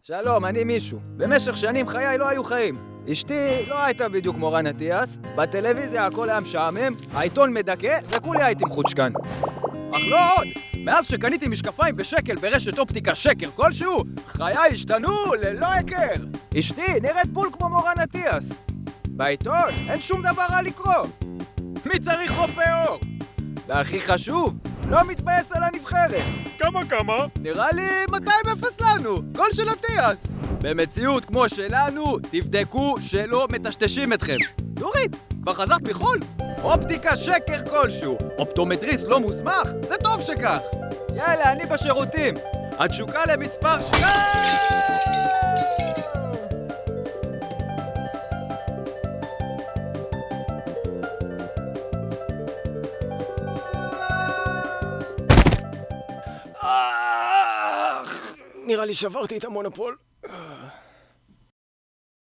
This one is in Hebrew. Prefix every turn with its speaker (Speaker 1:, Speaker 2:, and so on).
Speaker 1: שלום, אני מישהו. במשך שנים חיי לא היו חיים. אשתי לא הייתה בדיוק מורן אטיאס, בטלוויזיה הכל היה משעמם, העיתון מדכא וכולי הייתי מחוצ'קן. אך לא עוד! מאז שקניתי משקפיים בשקל ברשת אופטיקה שקר כלשהו, חיי השתנו ללא הכר. אשתי נראית בול כמו מורן אטיאס. בעיתון אין שום דבר רע לקרוא. מי צריך רופא עור? והכי חשוב, לא מתבאס על הנבחרת.
Speaker 2: כמה?
Speaker 1: נראה לי 200-0 לנו, גול של אטיאס. במציאות כמו שלנו, תבדקו שלא מטשטשים אתכם. דורית, כבר חזרת מחול? אופטיקה שקר כלשהו, אופטומטריסט לא מוסמך? זה טוב שכך. יאללה, אני בשירותים. התשוקה למספר 2!
Speaker 2: נראה לי שברתי את המונופול.